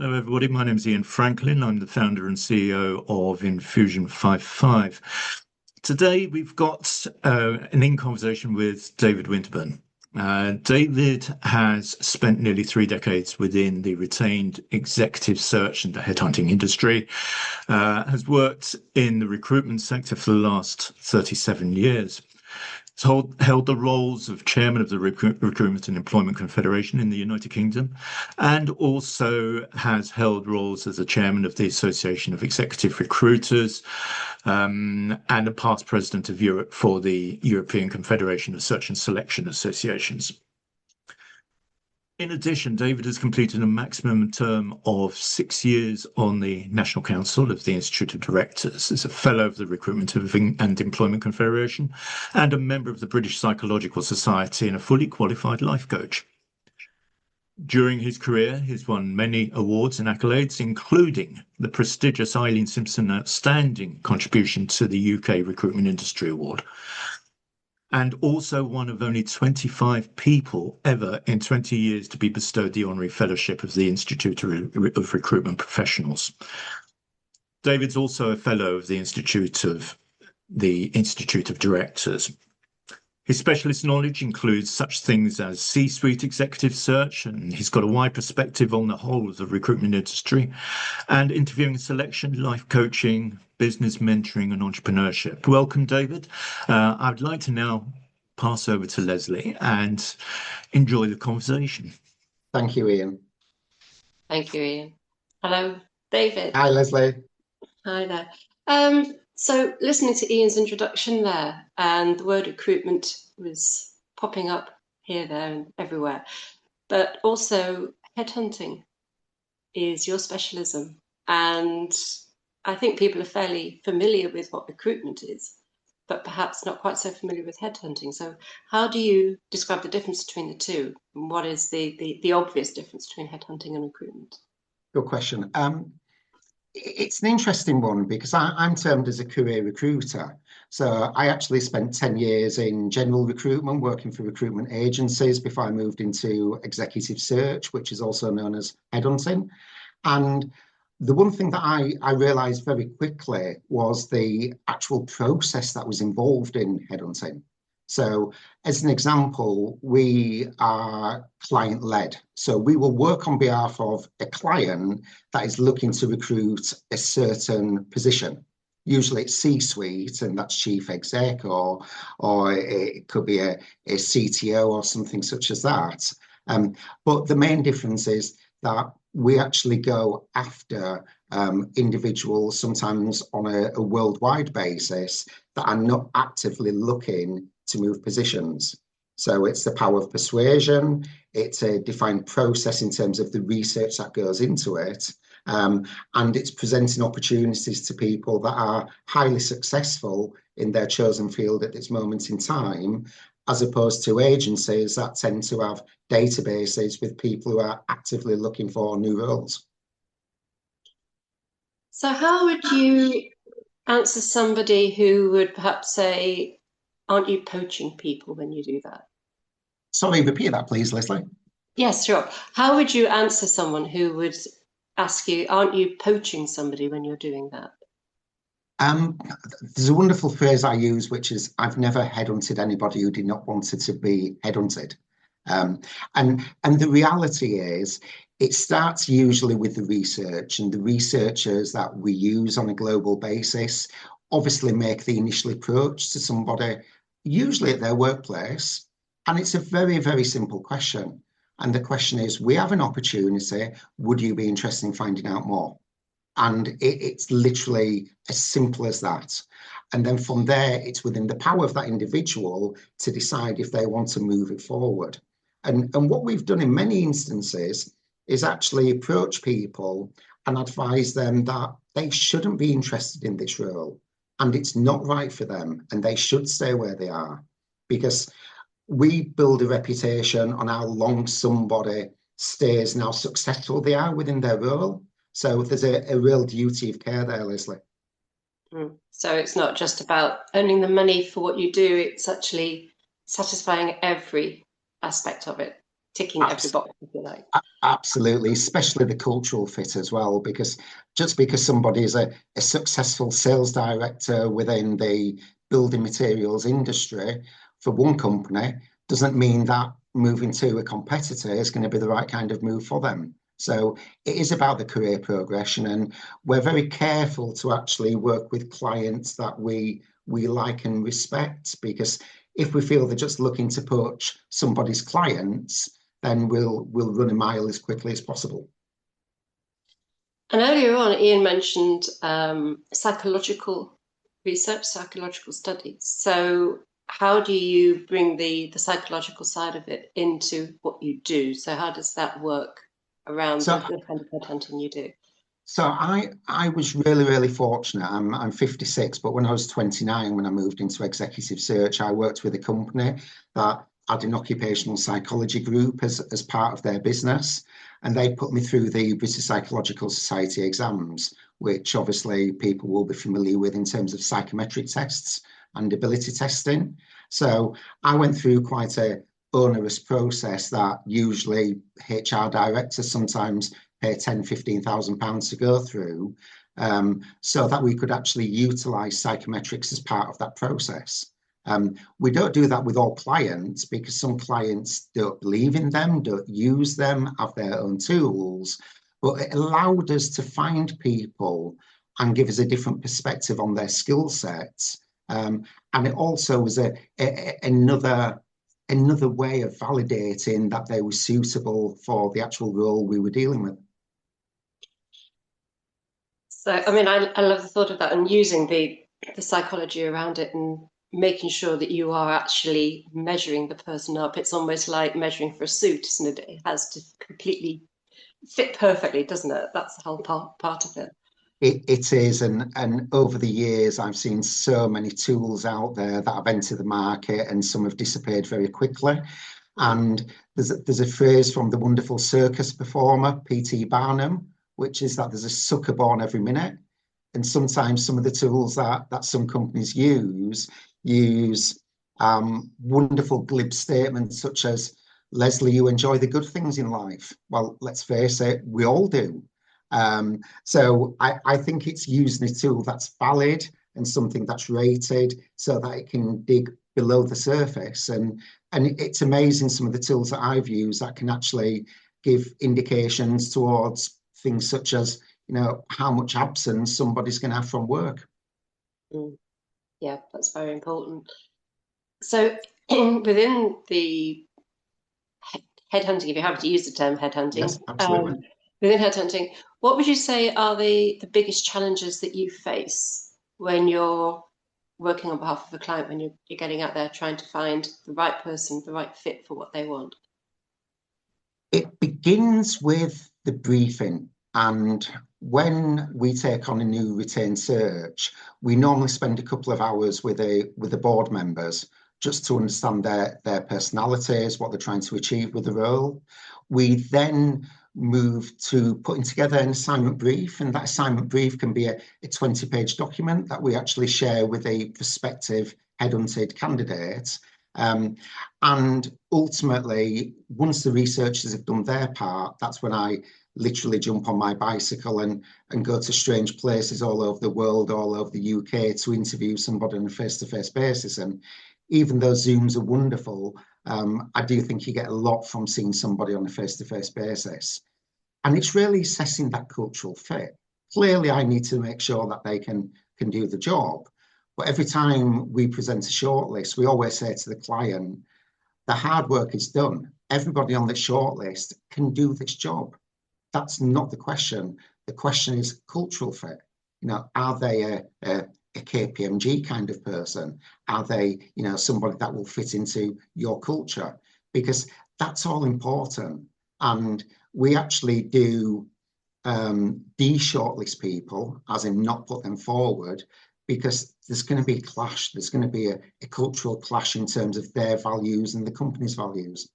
Hello, everybody. My name is Ian Franklin. I'm the founder and CEO of Infusion 55. Today, we've got an in conversation with David Winterburn. David has spent nearly 3 decades within the retained executive search and the headhunting industry, has worked in the recruitment sector for the last 37 years. Held the roles of chairman of the Recruitment and Employment Confederation in the United Kingdom, and also has held roles as the chairman of the Association of Executive Recruiters, and a past president of Europe for the European Confederation of Search and Selection Associations. In addition, David has completed a maximum term of 6 years on the National Council of the Institute of Directors as a fellow of the Recruitment and Employment Confederation and a member of the British Psychological Society and a fully qualified life coach. During his career, he's won many awards and accolades, including the prestigious Eileen Simpson Outstanding Contribution to the UK Recruitment Industry Award, and also one of only 25 people ever in 20 years to be bestowed the honorary fellowship of the Institute of Recruitment Professionals. David's also a fellow of the Institute of Directors. His specialist knowledge includes such things as C-suite executive search, and he's got a wide perspective on the whole of the recruitment industry, and interviewing and selection, life coaching, business mentoring, and entrepreneurship. Welcome, David. I'd like to now pass over to Leslie and enjoy the conversation. Thank you, Ian. Thank you, Ian. Hello, David. Hi, Leslie. Hi there. So listening to Ian's introduction there, and the word recruitment was popping up here, there, and everywhere. But also headhunting is your specialism. And I think people are fairly familiar with what recruitment is, but perhaps not quite so familiar with headhunting. So how do you describe the difference between the two? And what is the obvious difference between headhunting and recruitment? Good question. It's an interesting one because I'm termed as a career recruiter. So I actually spent 10 years in general recruitment, working for recruitment agencies before I moved into executive search, which is also known as headhunting. And the one thing that I realized very quickly was the actual process that was involved in headhunting. So as an example, we are client-led. So we will work on behalf of a client that is looking to recruit a certain position. Usually it's C-suite, and that's chief exec, or it could be a CTO or something such as that. But the main difference is that we actually go after individuals, sometimes on a worldwide basis, that are not actively looking to move positions. So it's the power of persuasion, it's a defined process in terms of the research that goes into it, and it's presenting opportunities to people that are highly successful in their chosen field at this moment in time, as opposed to agencies that tend to have databases with people who are actively looking for new roles. So how would you answer somebody who would perhaps say, aren't you poaching people when you do that? Sorry, repeat that, please, Leslie. Yes, sure. How would you answer someone who would ask you, aren't you poaching somebody when you're doing that? There's a wonderful phrase I use, which is, I've never headhunted anybody who did not want it to be headhunted. And the reality is, it starts usually with the research, and the researchers that we use on a global basis obviously make the initial approach to somebody, usually at their workplace. And it's a very, very simple question. And the question is, we have an opportunity, would you be interested in finding out more? And it's literally as simple as that. And then from there, it's within the power of that individual to decide if they want to move it forward. And what we've done in many instances is actually approach people and advise them that they shouldn't be interested in this role, and it's not right for them, and they should stay where they are, because we build a reputation on how long somebody stays and how successful they are within their role. So there's a real duty of care there, Leslie. So it's not just about earning the money for what you do, it's actually satisfying every aspect of it. ticking every box, if you like. Absolutely, especially the cultural fit as well, because just because somebody is a successful sales director within the building materials industry for one company doesn't mean that moving to a competitor is going to be the right kind of move for them. So it is about the career progression, and we're very careful to actually work with clients that we like and respect, because if we feel they're just looking to poach somebody's clients, then we'll run a mile as quickly as possible. And earlier on, Ian mentioned psychological research, psychological studies. So how do you bring the psychological side of it into what you do? So how does that work around the kind of headhunting you do? So I was really fortunate. I'm 56, but when I was 29, when I moved into executive search, I worked with a company that had an occupational psychology group as part of their business, and they put me through the British Psychological Society exams, which obviously people will be familiar with in terms of psychometric tests and ability testing. So I went through quite a onerous process that usually HR directors sometimes pay 10,000, 15,000 pounds to go through, so that we could actually utilize psychometrics as part of that process. We don't do that with all clients because some clients don't believe in them, don't use them, have their own tools, but it allowed us to find people and give us a different perspective on their skill sets. And it also was another way of validating that they were suitable for the actual role we were dealing with. So, I mean, I love the thought of that, and using the psychology around it and making sure that you are actually measuring the person up. It's almost like measuring for a suit, isn't it? It has to completely fit perfectly, doesn't it? That's the whole part of it. It is, and over the years, I've seen so many tools out there that have entered the market, and some have disappeared very quickly. And there's a phrase from the wonderful circus performer P.T. Barnum, which is that there's a sucker born every minute. And sometimes some of the tools that some companies use wonderful glib statements such as, Leslie, you enjoy the good things in life. Well, let's face it, we all do. So I think it's using a tool that's valid and something that's rated so that it can dig below the surface. And it's amazing some of the tools that I've used that can actually give indications towards things such as, how much absence somebody's going to have from work. Yeah, that's very important. So within the headhunting, if you have to use the term headhunting, yes, absolutely. Within headhunting, what would you say are the biggest challenges that you face when you're working on behalf of a client, when you're getting out there trying to find the right person, the right fit for what they want? It begins with the briefing. And when we take on a new retained search, we normally spend a couple of hours with the board members just to understand their personalities, what they're trying to achieve with the role. We then move to putting together an assignment brief, and that assignment brief can be a 20-page document that we actually share with a prospective headhunted candidate. And ultimately, once the researchers have done their part, that's when I literally jump on my bicycle and go to strange places all over the world, all over the UK, to interview somebody on a face-to-face basis. And even though Zooms are wonderful, I do think you get a lot from seeing somebody on a face-to-face basis. And it's really assessing that cultural fit. Clearly, I need to make sure that they can do the job. But every time we present a shortlist, we always say to the client, the hard work is done. Everybody on the shortlist can do this job. That's not the question. The question is cultural fit. Are they a KPMG kind of person? Are they, somebody that will fit into your culture? Because that's all important. And we actually do de-shortlist people, as in not put them forward, because there's going to be a clash. There's going to be a cultural clash in terms of their values and the company's values.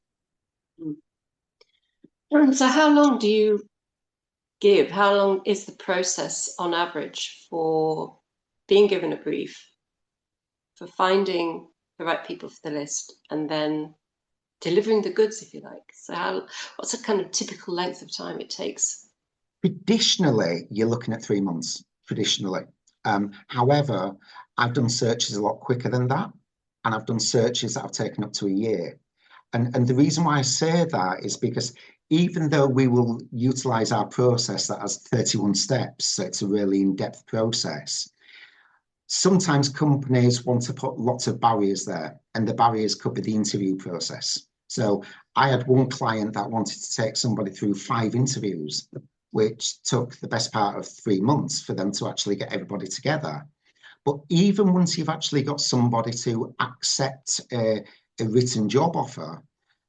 So how long do you give? How long is the process on average for being given a brief, for finding the right people for the list, and then delivering the goods, if you like. So what's a kind of typical length of time it takes? Traditionally, you're looking at 3 months, traditionally. However, I've done searches a lot quicker than that, and I've done searches that have taken up to a year. And the reason why I say that is because even though we will utilize our process that has 31 steps, so it's a really in-depth process, sometimes companies want to put lots of barriers there, and the barriers could be the interview process. So I had one client that wanted to take somebody through 5 interviews, which took the best part of 3 months for them to actually get everybody together. But even once you've actually got somebody to accept a written job offer,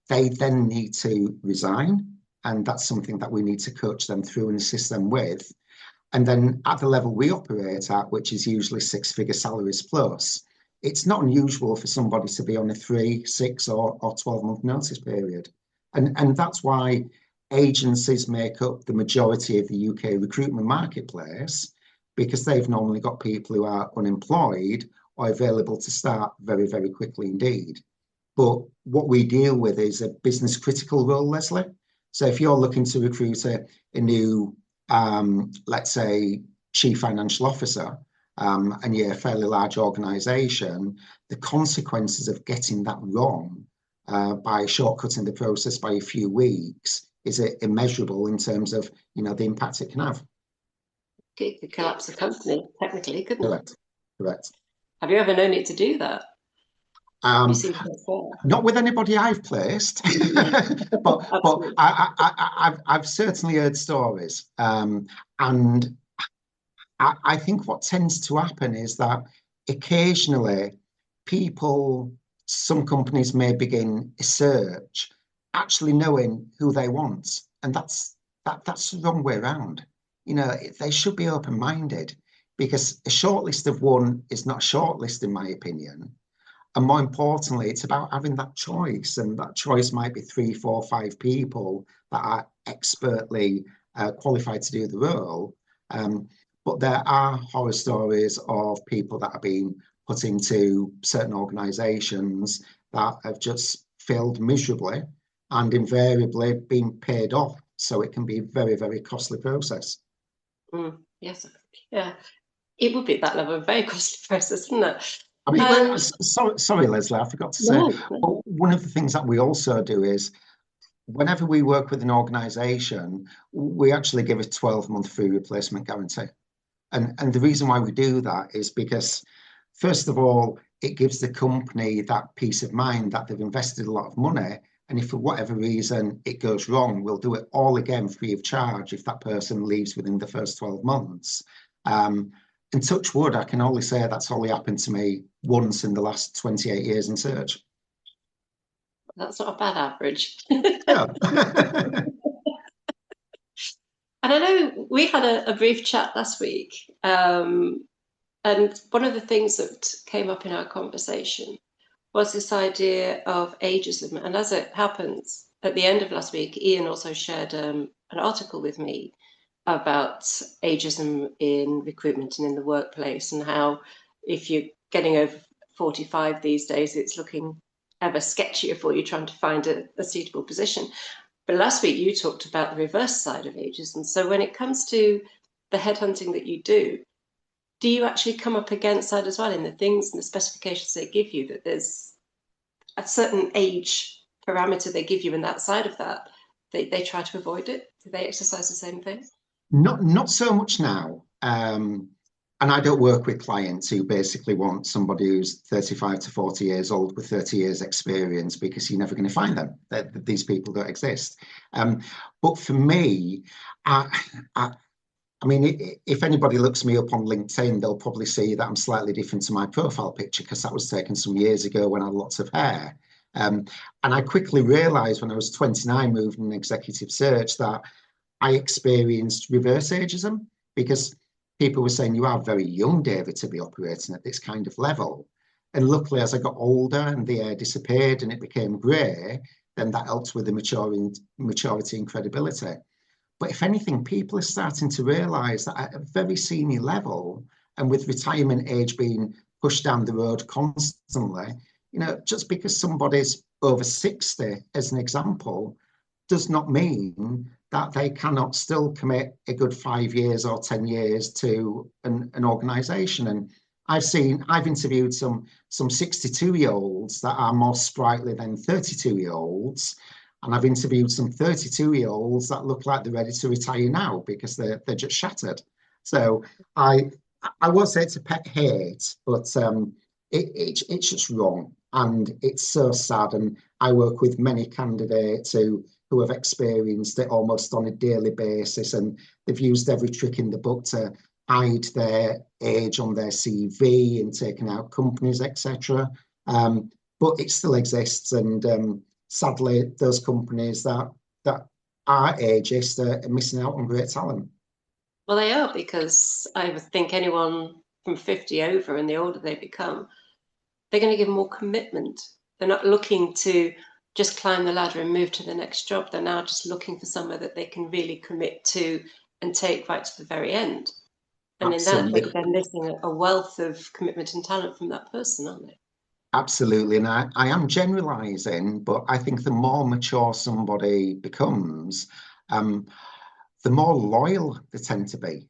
they then need to resign. And that's something that we need to coach them through and assist them with. And then at the level we operate at, which is usually 6-figure salaries plus, it's not unusual for somebody to be on a 3, 6 or 12-month notice period. And that's why agencies make up the majority of the UK recruitment marketplace, because they've normally got people who are unemployed or available to start very, very quickly indeed. But what we deal with is a business critical role, Leslie. So if you're looking to recruit a new, let's say, chief financial officer, and you're a fairly large organisation, the consequences of getting that wrong by shortcutting the process by a few weeks is immeasurable in terms of, the impact it can have. It could collapse the company, technically, couldn't it? Correct. Have you ever known it to do that? Not with anybody I've placed, but I've certainly heard stories. And I think what tends to happen is that occasionally some companies may begin a search actually knowing who they want. And that's the wrong way around. They should be open-minded, because a shortlist of one is not a shortlist, in my opinion. And more importantly, it's about having that choice, and that choice might be 3, 4, 5 people that are expertly qualified to do the role. But there are horror stories of people that have been put into certain organisations that have just failed miserably and invariably been paid off. So it can be a very, very costly process. Yes, yeah, it would be at that level, a very costly process, wouldn't it? I mean, sorry, Leslie, I forgot to say. No. One of the things that we also do is, whenever we work with an organisation, we actually give a 12-month free replacement guarantee. And the reason why we do that is because, first of all, it gives the company that peace of mind that they've invested a lot of money. And if for whatever reason it goes wrong, we'll do it all again free of charge if that person leaves within the first 12 months. And touch wood, I can only say that's only happened to me once in the last 28 years in search. That's not a bad average. Yeah. And I know we had a brief chat last week, and one of the things that came up in our conversation was this idea of ageism. And as it happens, at the end of last week, Ian also shared an article with me about ageism in recruitment and in the workplace, and how if you're getting over 45 these days, it's looking ever sketchier for you trying to find a suitable position. But last week you talked about the reverse side of ageism. So when it comes to the headhunting that you do you actually come up against that as well in the things and the specifications they give you, that there's a certain age parameter they give you, and that side of that, they try to avoid it? Do they exercise the same thing? Not so much now. And I don't work with clients who basically want somebody who's 35 to 40 years old with 30 years experience, because you're never going to find them. These people don't exist. But for me, I mean, if anybody looks me up on LinkedIn, they'll probably see that I'm slightly different to my profile picture, because that was taken some years ago when I had lots of hair. And I quickly realised when I was 29, moving in executive search, that I experienced reverse ageism, because people were saying, you are very young, David, to be operating at this kind of level. And luckily, as I got older and the hair disappeared and it became grey, then that helped with the maturity and credibility. But if anything, people are starting to realise that at a very senior level, and with retirement age being pushed down the road constantly, just because somebody's over 60, as an example, does not mean that they cannot still commit a good 5 years or 10 years to an organisation. And I've interviewed some 62-year-olds that are more sprightly than 32-year-olds. And I've interviewed some 32-year-olds that look like they're ready to retire now because they're just shattered. So I won't say it's a pet hate, but it's just wrong. And it's so sad. And I work with many candidates who have experienced it almost on a daily basis, and they've used every trick in the book to hide their age on their CV and taken out companies, etc. But it still exists, and sadly, those companies that are ageist are missing out on great talent. Well, they are, because I would think anyone from 50 over, and the older they become, they're going to give more commitment. They're not looking to just climb the ladder and move to the next job. They're now just looking for somewhere that they can really commit to and take right to the very end. And Absolutely. in that, they're missing a wealth of commitment and talent from that person, aren't they? Absolutely. And I am generalizing, but I think the more mature somebody becomes, the more loyal they tend to be.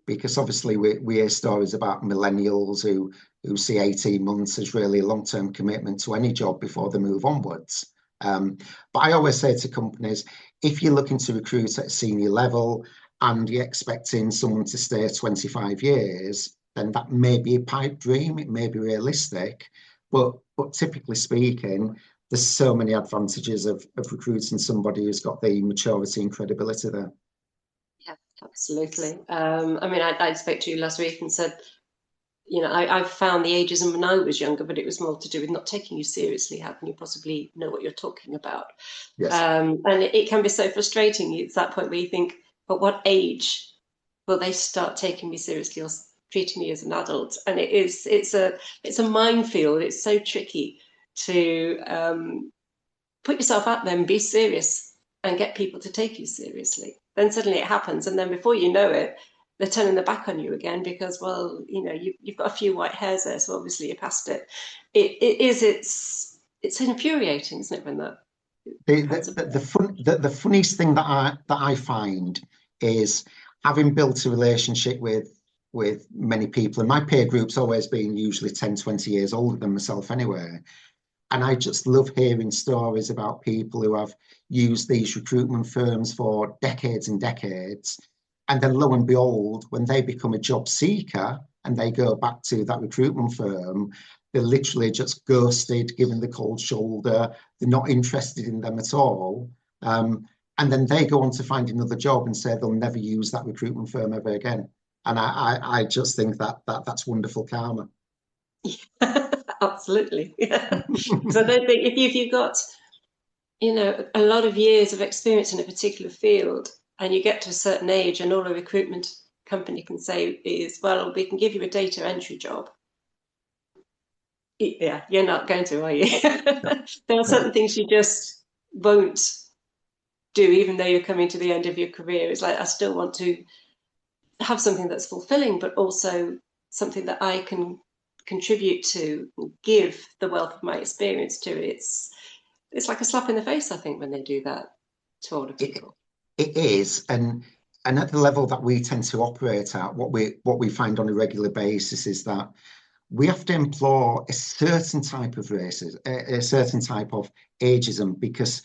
Because obviously we hear stories about millennials who see 18 months as really a long-term commitment to any job before they move onwards. But I always say to companies, if you're looking to recruit at a senior level and you're expecting someone to stay 25 years, then that may be a pipe dream, it may be realistic, but typically speaking, there's so many advantages of recruiting somebody who's got the maturity and credibility there. Yeah, absolutely. I mean, I spoke to you last week and said, you know, I've found the ageism when I was younger, but it was more to do with not taking you seriously. How can you possibly know what you're talking about? Yes. And it can be so frustrating. It's that point where you think, at what age will they start taking me seriously or treating me as an adult? And it's a minefield. It's so tricky to put yourself out there and be serious and get people to take you seriously. Then suddenly it happens, and then before you know it, they're turning their back on you again because, well, you know, you've got a few white hairs there, so obviously you're past it. It's infuriating, isn't it, when that the funniest thing that I find is, having built a relationship with many people, and my peer group's always been usually 10, 20 years older than myself anyway. And I just love hearing stories about people who have used these recruitment firms for decades and decades. And then lo and behold, when they become a job seeker and they go back to that recruitment firm, they're literally just ghosted, given the cold shoulder. They're not interested in them at all. And then they go on to find another job and say they'll never use that recruitment firm ever again. And I just think that's wonderful karma. Absolutely. Yeah. Because I don't think if you've got, you know, a lot of years of experience in a particular field, and you get to a certain age, and all a recruitment company can say is, well, we can give you a data entry job. Yeah, you're not going to, are you? There are certain things you just won't do, even though you're coming to the end of your career. It's like, I still want to have something that's fulfilling, but also something that I can contribute to, give the wealth of my experience to. It's like a slap in the face, I think, when they do that to older people. It is, and at the level that we tend to operate at, what we find on a regular basis is that we have to employ a certain type of racism, a certain type of ageism, because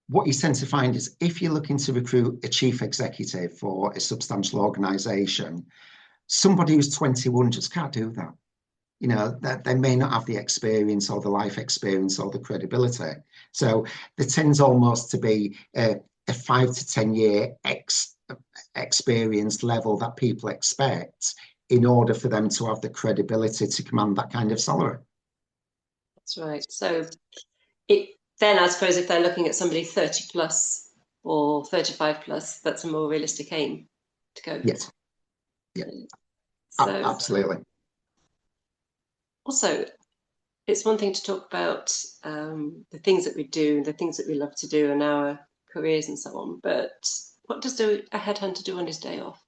what you tend to find is, if you're looking to recruit a chief executive for a substantial organisation, somebody who's 21 just can't do that. You know, that they may not have the experience or the life experience or the credibility. So there tends almost to be a 5 to 10 year experience level that people expect in order for them to have the credibility to command that kind of salary. That's right. So then I suppose if they're looking at somebody 30 plus or 35 plus, that's a more realistic aim to go. Yes. Yeah. So, absolutely. Also, it's one thing to talk about the things that we do, the things that we love to do in our careers and so on, but what does a headhunter do on his day off?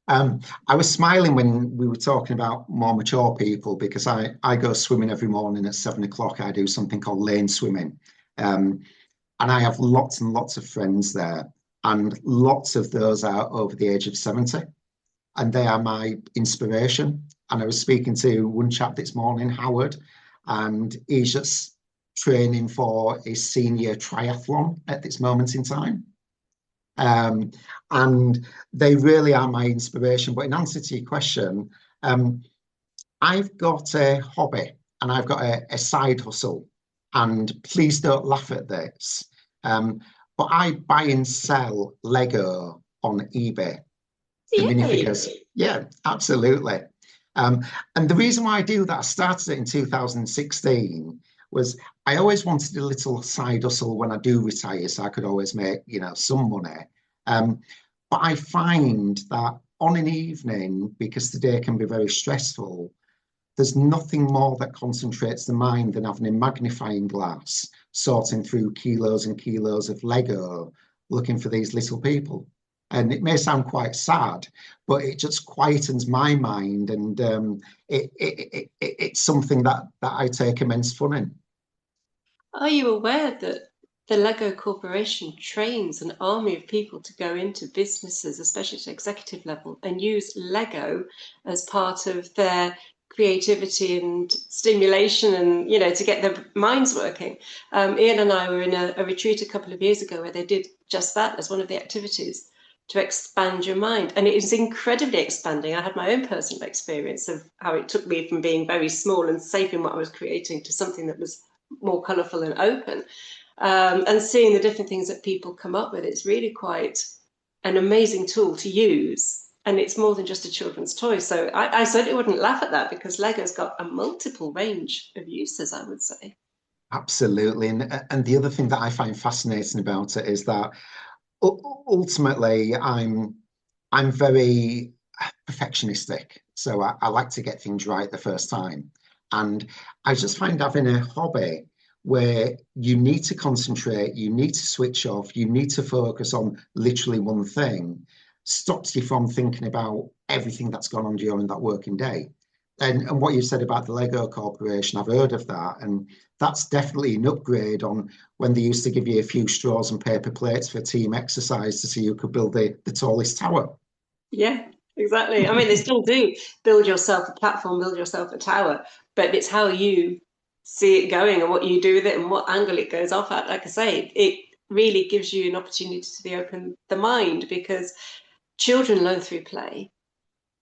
I was smiling when we were talking about more mature people because I go swimming every morning at 7 o'clock. I do something called lane swimming. Um, and I have lots and lots of friends there, and lots of those are over the age of 70, and they are my inspiration. And I was speaking to one chap this morning, Howard, and he's just training for his senior triathlon at this moment in time. Um, and they really are my inspiration. But in answer to your question, um, I've got a hobby and I've got a side hustle. And please don't laugh at this. Um, but I buy and sell Lego on eBay, the Yay! minifigures. Yeah, absolutely. Um, and the reason why I do that, I started it in 2016, was I always wanted a little side hustle when I do retire, so I could always make, some money. Um, but I find that on an evening, because the day can be very stressful, there's nothing more that concentrates the mind than having a magnifying glass, sorting through kilos and kilos of Lego, looking for these little people. And it may sound quite sad, but it just quietens my mind, and it's something that I take immense fun in. Are you aware that the Lego Corporation trains an army of people to go into businesses, especially at executive level, and use Lego as part of their creativity and stimulation, and to get their minds working? Ian and I were in a retreat a couple of years ago where they did just that as one of the activities to expand your mind, and it is incredibly expanding. I had my own personal experience of how it took me from being very small and safe in what I was creating to something that was more colourful and open, and seeing the different things that people come up with. It's really quite an amazing tool to use, and it's more than just a children's toy. So I certainly wouldn't laugh at that, because Lego's got a multiple range of uses, I would say. Absolutely. And the other thing that I find fascinating about it is that ultimately I'm very perfectionistic. So I like to get things right the first time. And I just find having a hobby where you need to concentrate, you need to switch off, you need to focus on literally one thing, stops you from thinking about everything that's gone on during that working day. And what you said about the Lego Corporation, I've heard of that. And that's definitely an upgrade on when they used to give you a few straws and paper plates for team exercise to see who could build the tallest tower. Yeah, exactly. I mean, they still do build yourself a platform, build yourself a tower, but it's how you see it going and what you do with it and what angle it goes off at. Like I say, it really gives you an opportunity to be open the mind, because children learn through play.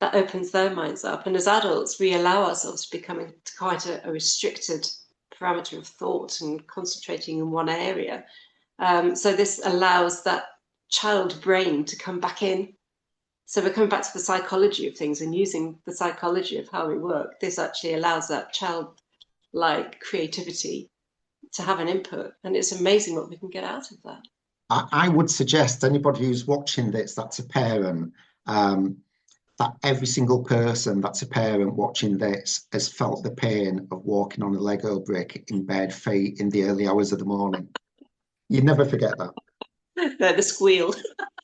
That opens their minds up. And as adults, we allow ourselves to become quite a restricted parameter of thought and concentrating in one area. So this allows that child brain to come back in. So we're coming back to the psychology of things and using the psychology of how we work. This actually allows that childlike creativity to have an input. And it's amazing what we can get out of that. I would suggest anybody who's watching this, that's a parent, that every single person that's a parent watching this has felt the pain of walking on a Lego brick in bare feet in the early hours of the morning. You'd never forget that. The squeal.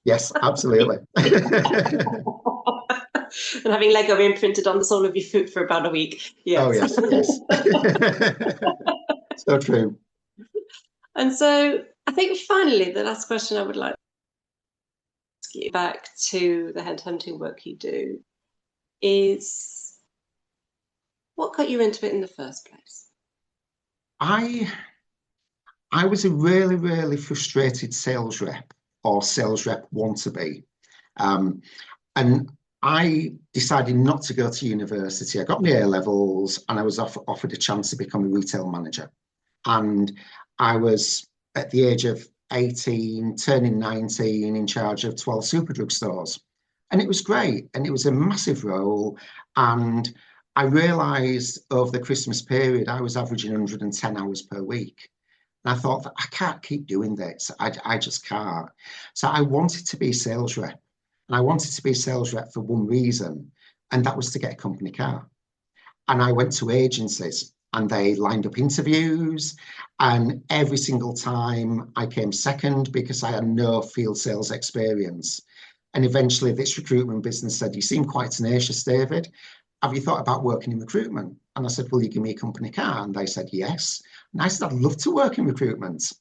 Yes, absolutely. And having Lego imprinted on the sole of your foot for about a week. Yes. Oh, yes, yes. So true. And so I think finally, the last question I would like to ask you, back to the headhunting work you do, is what got you into it in the first place? I was a really, really frustrated sales rep, or sales rep wannabe. And I decided not to go to university. I got my A levels and I was offered a chance to become a retail manager. And I was at the age of 18, turning 19, in charge of 12 Superdrug stores. And it was great. And it was a massive role. And I realized over the Christmas period, I was averaging 110 hours per week. And I thought, I can't keep doing this. I just can't. So I wanted to be a sales rep. And I wanted to be a sales rep for one reason, and that was to get a company car. And I went to agencies and they lined up interviews. And every single time I came second because I had no field sales experience. And eventually this recruitment business said, you seem quite tenacious, David. Have you thought about working in recruitment? And I said, will you give me a company car? And they said, yes. And I said, I'd love to work in recruitment.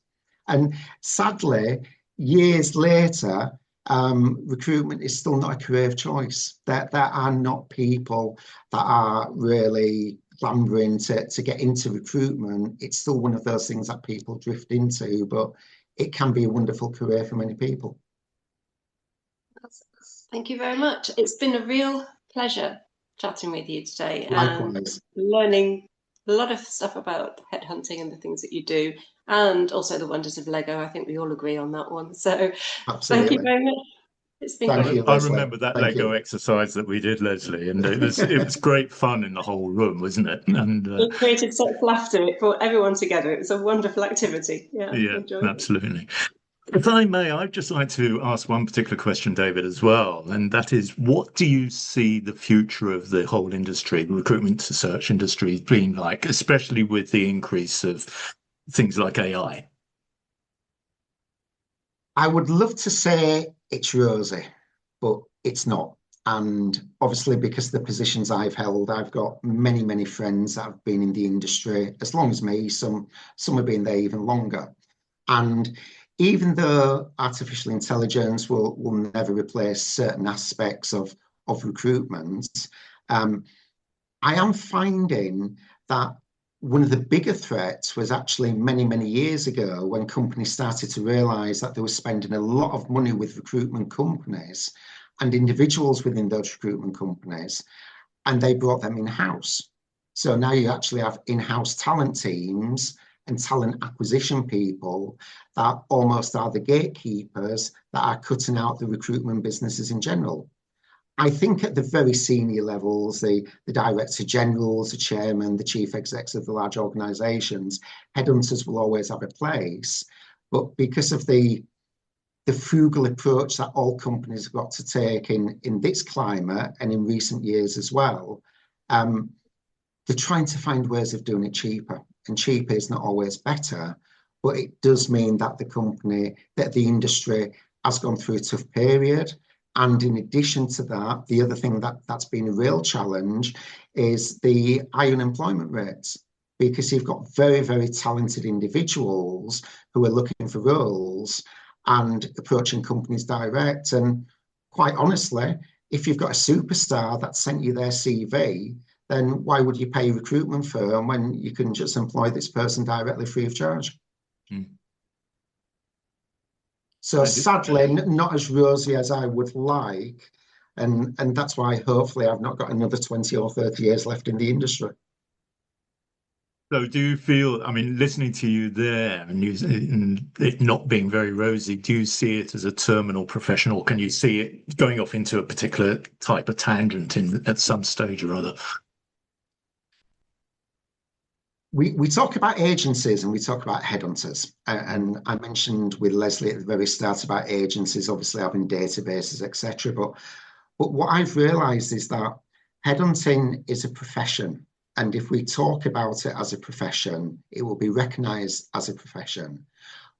And sadly, years later, recruitment is still not a career of choice. There are not people that are really clambering to get into recruitment. It's still one of those things that people drift into, but it can be a wonderful career for many people. Thank you very much. It's been a real pleasure chatting with you today. Likewise. And learning a lot of stuff about headhunting and the things that you do, and also the wonders of Lego. I think we all agree on that one. So Absolutely. Thank you very much. It's been great. I remember that Lego exercise that we did, Leslie, and it was great fun in the whole room, wasn't it? And it created such laughter. It brought everyone together. It was a wonderful activity. Yeah, absolutely. If I may, I'd just like to ask one particular question, David, as well, and that is, what do you see the future of the whole industry, the recruitment to search industry, being like, especially with the increase of things like AI? I would love to say it's rosy, but it's not. And obviously, because of the positions I've held, I've got many, many friends that have been in the industry as long as me. Some have been there even longer. And even though artificial intelligence will never replace certain aspects of recruitment, I am finding that one of the bigger threats was actually many, many years ago when companies started to realise that they were spending a lot of money with recruitment companies and individuals within those recruitment companies, and they brought them in-house. So now you actually have in-house talent teams and talent acquisition people that almost are the gatekeepers that are cutting out the recruitment businesses in general. I think at the very senior levels, the director generals, the chairman, the chief execs of the large organisations, headhunters will always have a place. But because of the frugal approach that all companies have got to take in this climate and in recent years as well, they're trying to find ways of doing it cheaper. And cheaper is not always better, but it does mean that the industry has gone through a tough period. And in addition to that, the other thing that's been a real challenge is the high unemployment rates, because you've got very, very talented individuals who are looking for roles and approaching companies direct. And quite honestly, if you've got a superstar that sent you their CV, then why would you pay a recruitment firm when you can just employ this person directly free of charge? So sadly, not as rosy as I would like. And that's why hopefully I've not got another 20 or 30 years left in the industry. So do you feel, I mean, listening to you there and it not being very rosy, do you see it as a terminal profession, or can you see it going off into a particular type of tangent at some stage or other? We talk about agencies and we talk about headhunters. And I mentioned with Leslie at the very start about agencies, obviously having databases, etc. But what I've realised is that headhunting is a profession. And if we talk about it as a profession, it will be recognised as a profession.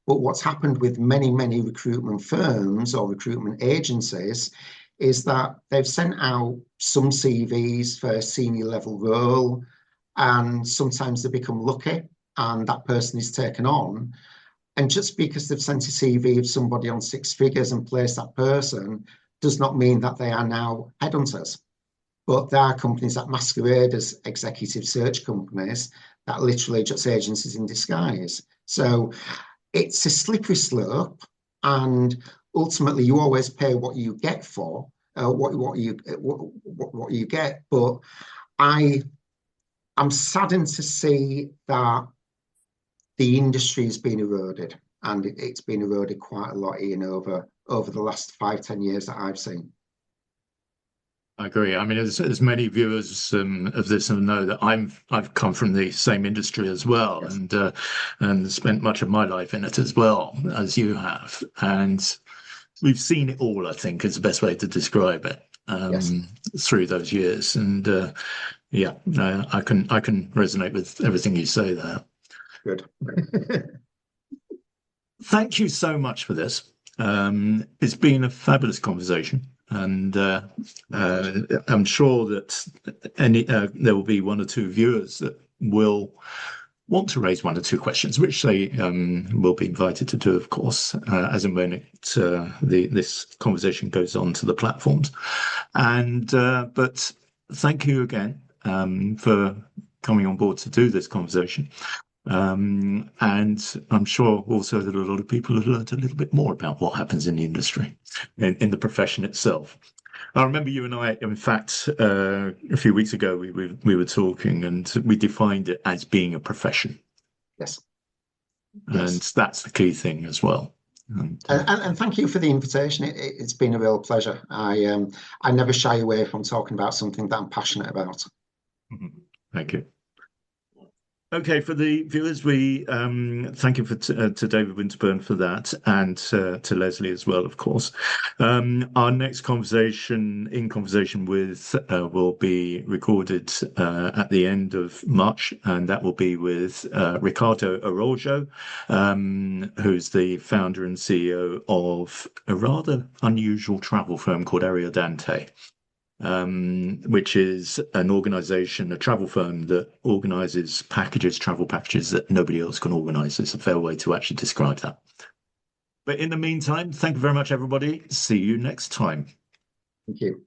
But what's happened with many, many recruitment firms or recruitment agencies is that they've sent out some CVs for a senior level role, and sometimes they become lucky and that person is taken on. And just because they've sent a CV of somebody on 6 figures and placed that person does not mean that they are now headhunters. But there are companies that masquerade as executive search companies that literally just agencies in disguise. So it's a slippery slope, and ultimately you always pay what you get for what you get. But I'm saddened to see that the industry has been eroded, and it's been eroded quite a lot, Ian, over the last 5-10 years that I've seen. I agree. I mean, as many viewers of this know that I've come from the same industry as well, yes. and spent much of my life in it as well as you have, and we've seen it all. I think is the best way to describe it through those years, and I can resonate with everything you say there. Good. Thank you so much for this. It's been a fabulous conversation, and I'm sure that there will be one or two viewers that will want to raise one or two questions, which they will be invited to do, of course, as and when this conversation goes on to the platforms. But thank you again for coming on board to do this conversation. And I'm sure also that a lot of people have learned a little bit more about what happens in the industry, in the profession itself. I remember you and I, in fact, a few weeks ago, we were talking, and we defined it as being a profession. Yes. And that's the key thing as well. And thank you for the invitation. It's been a real pleasure. I never shy away from talking about something that I'm passionate about. Thank you. Okay, for the viewers, we thank you to David Winterburn for that, and to Leslie as well, of course. Our next conversation with will be recorded at the end of March, and that will be with Ricardo Araujo, who's the founder and CEO of a rather unusual travel firm called Ariodante. Which is an organization, a travel firm that organizes travel packages that nobody else can organize. It's a fair way to actually describe that. But in the meantime, thank you very much, everybody. See you next time. Thank you.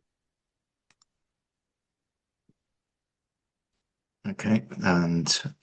Okay, and